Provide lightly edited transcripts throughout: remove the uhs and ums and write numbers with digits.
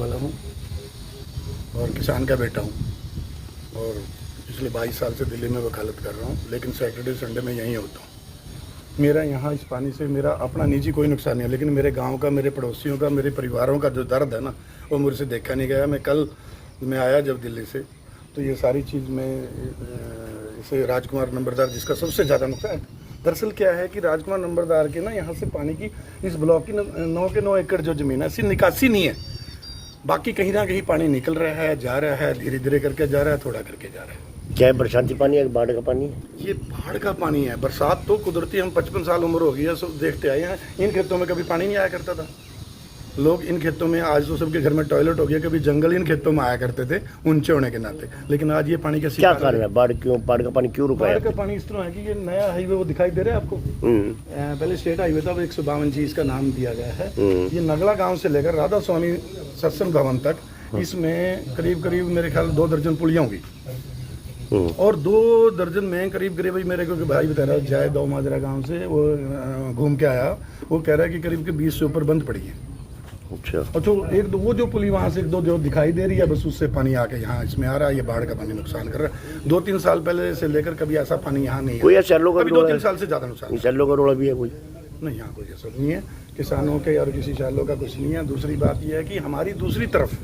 वाला हूँ और किसान का बेटा हूँ और पिछले 22 साल से दिल्ली में वकालत कर रहा हूँ, लेकिन सैटरडे संडे में यहीं होता हूँ। मेरा यहाँ इस पानी से मेरा अपना निजी कोई नुकसान नहीं है, लेकिन मेरे गांव का, मेरे पड़ोसियों का, मेरे परिवारों का जो दर्द है ना, वो मुझसे देखा नहीं गया। मैं आया जब दिल्ली से, तो ये सारी चीज़ में इसे राजकुमार नंबरदार जिसका सबसे ज़्यादा नुकसान, दरअसल क्या है कि राजकुमार नंबरदार के ना यहाँ से पानी की इस ब्लॉक की 9 के 9 एकड़ जो ज़मीन है, इसकी निकासी नहीं है। बाकी कहीं ना कहीं पानी निकल रहा है, जा रहा है, धीरे धीरे करके जा रहा है, थोड़ा करके जा रहा है। क्या है, बरसाती पानी है, बाढ़ का पानी है? ये बाढ़ का पानी है। बरसात तो कुदरती, हम 55 साल उम्र हो गई है, सब देखते आए हैं। इन खेतों में कभी पानी नहीं आया करता था। लोग इन खेतों में, आज तो सबके घर में टॉयलेट हो गया, कभी जंगल इन खेतों में आया करते थे ऊंचे होने के नाते, लेकिन आज ये पानी कैसे, क्या कारण है? बाढ़ का पानी क्यों रुका है? बाढ़ का पानी इस तरह है कि ये नया हाईवे वो दिखाई दे रहा है आपको, पहले स्टेट हाईवे था, 152 जी इसका नाम दिया गया है। ये नगला गाँव से लेकर राधा स्वामी सत्संग भवन तक, इसमें करीब करीब मेरे ख्याल 2 दर्जन पुलियाँ होंगी और 2 दर्जन में करीब मेरे को भाई बता रहा है, जय दो माजरा गांव से वो घूम के आया, वो कह रहा है कि करीब के 20 से ऊपर बंद पड़ी है। अच्छा। और जो एक दो वो जो पुली वहाँ से 1-2 जो दिखाई दे रही है, बस उससे पानी आके यहाँ इसमें आ रहा है। ये बाढ़ का पानी नुकसान कर रहा है। 2-3 साल पहले से लेकर कभी ऐसा पानी यहाँ नहीं है। कोई सैलो का 2-3 साल से ज़्यादा नुकसान, सैलो का रोड़ा भी है कोई? नहीं, यहाँ कोई ऐसा नहीं है किसानों के और किसी सैलो का कुछ नहीं है। दूसरी बात यह है कि हमारी दूसरी तरफ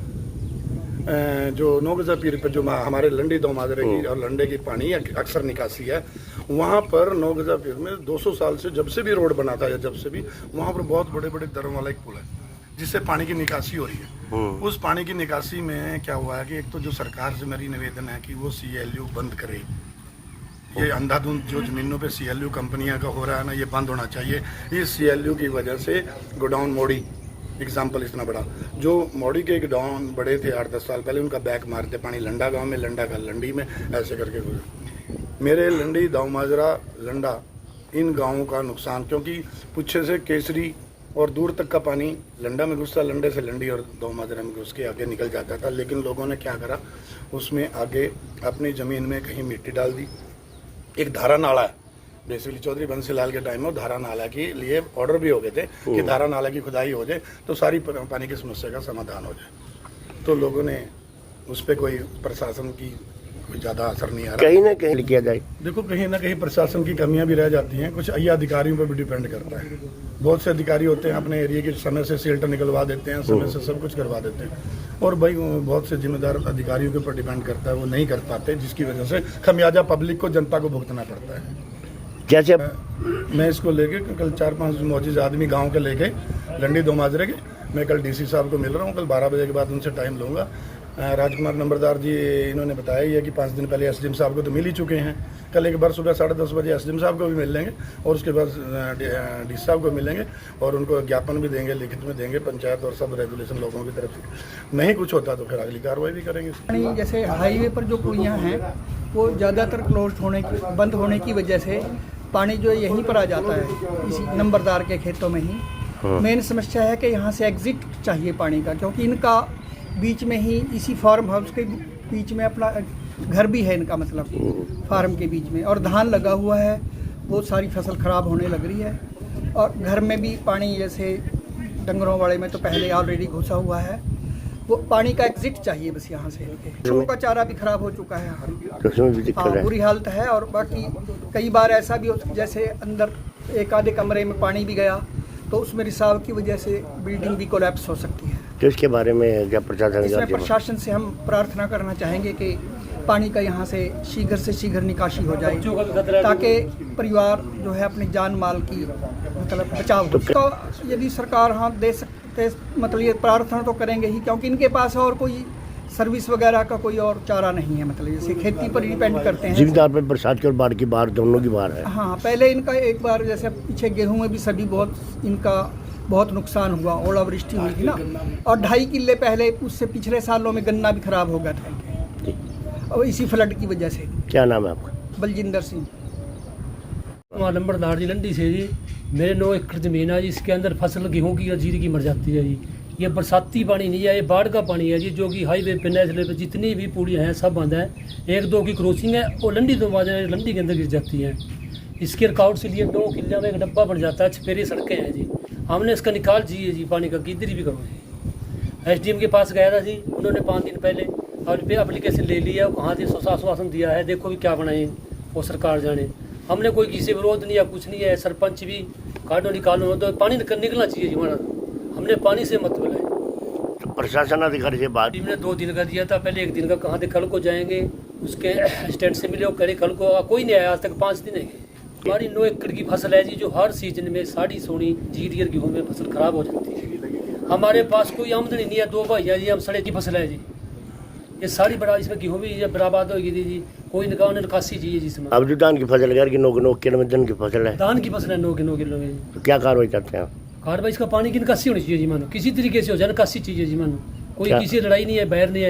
जो 9 गज़ा पीर पर जो हमारे लंडी दो माजरे की और लंडे की पानी अक्सर निकासी है, वहाँ पर 9 गज़ा पीर में 200 साल से जब से भी रोड बना था या जब से भी, वहाँ पर बहुत बड़े बड़े दरों वाला एक पुल है जिससे पानी की निकासी हो रही है। उस पानी की निकासी में क्या हुआ है कि एक तो जो सरकार से मेरी निवेदन है कि वो CLU बंद करे। ये अंधाधुंध जो ज़मीनों पे CLU कंपनियां का हो रहा है ना, ये बंद होना चाहिए। इस CLU की वजह से गोडाउन मोड़ी एग्जाम्पल इतना बड़ा, जो मोड़ी के गोडाउन बड़े थे 8-10 साल पहले, उनका बैक मारते पानी लंडा गाँव में, लंडा का लंडी में, ऐसे करके मेरे लंडी दाऊ माजरा लंडा इन गाँवों का नुकसान, क्योंकि पुच्छे से केसरी और दूर तक का पानी लंडा में घुसता, लंडे से लंडी और दो माजरा में घुस के आगे निकल जाता था। लेकिन लोगों ने क्या करा, उसमें आगे अपनी ज़मीन में कहीं मिट्टी डाल दी। एक धारा नाला है, बेसिकली चौधरी बंसीलाल के टाइम में धारा नाला के लिए ऑर्डर भी हो गए थे कि धारा नाला की खुदाई हो जाए तो सारी पानी की समस्या का समाधान हो जाए। तो लोगों ने उस पर कोई प्रशासन की कोई ज़्यादा असर नहीं आ रहा। कहीं ना कहीं किया जाए। देखो, कहीं ना कहीं प्रशासन की कमियां भी रह जाती हैं, कुछ अय्या अधिकारियों पर भी डिपेंड करता है। बहुत से अधिकारी होते हैं अपने एरिया के समय से शेल्टर निकलवा देते हैं, समय से सब कुछ करवा देते हैं, और भाई बहुत से जिम्मेदार अधिकारियों के ऊपर डिपेंड करता है, वो नहीं कर पाते, जिसकी वजह से खमियाजा पब्लिक को, जनता को भुगतना पड़ता है। जैसे मैं इसको लेके कल 4-5 मौजूद आदमी गाँव के लेके लंडी दो माजरे के, मैं कल DC साहब को मिल रहा हूँ, कल 12 बजे के बाद उनसे टाइम लूँगा। राजकुमार नंबरदार जी इन्होंने बताया ही है कि 5 दिन पहले SDM साहब को तो मिल ही चुके हैं। कल एक बार सुबह 10:30 बजे SDM साहब को भी मिल लेंगे और उसके बाद DC साहब को मिलेंगे और उनको ज्ञापन भी देंगे, लिखित में देंगे, पंचायत और सब रेगुलेशन लोगों की तरफ से। नहीं कुछ होता तो फिर अगली कार्रवाई भी करेंगे। जैसे हाईवे पर जो पुलियाँ हैं वो ज़्यादातर क्लोज होने की, बंद होने की वजह से पानी जो है यहीं पर आ जाता है, इसी नंबरदार के खेतों में ही। मेन समस्या है कि यहाँ से एग्जिट चाहिए पानी का, क्योंकि इनका बीच में ही, इसी फार्म हाउस के बीच में अपना घर भी है इनका, मतलब फार्म के बीच में, और धान लगा हुआ है, बहुत सारी फसल ख़राब होने लग रही है। और घर में भी पानी, जैसे डंगरों वाले में तो पहले ऑलरेडी घुसा हुआ है, वो पानी का एग्जिट चाहिए बस यहाँ से। पशुओं का चारा भी खराब हो चुका है, हाँ, बुरी हालत है। और बाकी कई बार ऐसा भी हो, जैसे अंदर एक आधे कमरे में पानी भी गया तो उसमें रिसाव की वजह से बिल्डिंग भी कोलैप्स हो सकती है। तो इसके बारे में क्या प्रशासन से हम प्रार्थना करना चाहेंगे कि पानी का यहाँ से शीघ्र निकासी हो जाए, ताकि परिवार जो है अपनी जान माल की मतलब बचाव हो। तो यदि सरकार हाँ दे सकते, मतलब ये प्रार्थना तो करेंगे ही, क्योंकि इनके पास और कोई सर्विस वगैरह का कोई और चारा नहीं है, मतलब जैसे खेती पर डिपेंड करते हैं। जिम्मेदार पर बरसात की और बाढ़ की बाढ़ दोनों की बाढ़ है। हाँ, पहले इनका एक बार जैसे पीछे गेहूं में भी सभी बहुत नुकसान हुआ, ओलावृष्टि हुई थी ना, और 2.5 किले पहले उससे पिछले सालों में गन्ना भी खराब हो गया था, और इसी फ्लड की वजह से। क्या नाम है आपका? बलजिंदर सिंह। नंबरदार जी लंडी से जी। मेरे 9 एकड़ ज़मीन है जी, इसके अंदर फसल गेहूँ की और जीरी की मर जाती है जी। ये बरसाती पानी नहीं है, ये बाढ़ का पानी है जी, जो कि हाईवे पे, नेशनल पे जितनी भी पुलियाँ हैं सब बंद हैं। 1-2 की क्रॉसिंग है, वो लंडी दो माजरे लंडी के अंदर गिर जाती हैं। इसके रिकॉर्ड से लिए 2 किले में एक डब्बा बन जाता है, 6 सड़कें हैं जी। हमने इसका निकाल चाहिए जी, पानी का किधर भी करो जी। एसडीएम के पास गया था जी, उन्होंने 5 दिन पहले और पे एप्लीकेशन ले लिया, वहाँ से आश्वासन दिया है, देखो भी क्या बनाए वो सरकार जाने। हमने कोई किसी विरोध नहीं या कुछ नहीं है, सरपंच भी काटो निकालो तो पानी निकलना चाहिए जी हमारा, हमने पानी से मतलब है। तो प्रशासन अधिकारी से बात टीम ने 2 दिन का दिया था, पहले 1 दिन का कहाँ थे, कल को जाएंगे, उसके स्टेट से मिले, करे कल को, कोई नहीं आया आज तक, 5 दिन है। हमारी 9 एकड़ की फसल है जी, जो हर सीजन में साड़ी सोनी जीरी और गेहूँ में फसल खराब हो जाती है। हमारे पास कोई आमदनी नहीं है, 2 भाई है जी, हम सड़े की फसल है जी, ये सारी बड़ा इसमें गेहूँ भी बर्बाद होगी जी, कोई निकासी चाहिए जी। अब जो धान की फसल है कि 9 किलो में दिन की फसल है, धान की फसल है 9 किलो में। तो क्या कार्रवाई करते हैं? कार्रवाई इसका पानी की निकासी होनी चाहिए जी, मानो किसी तरीके से हो जाए, निकासी चाहिए जी, मानो कोई क्या? किसी लड़ाई नहीं है, बैर नहीं है।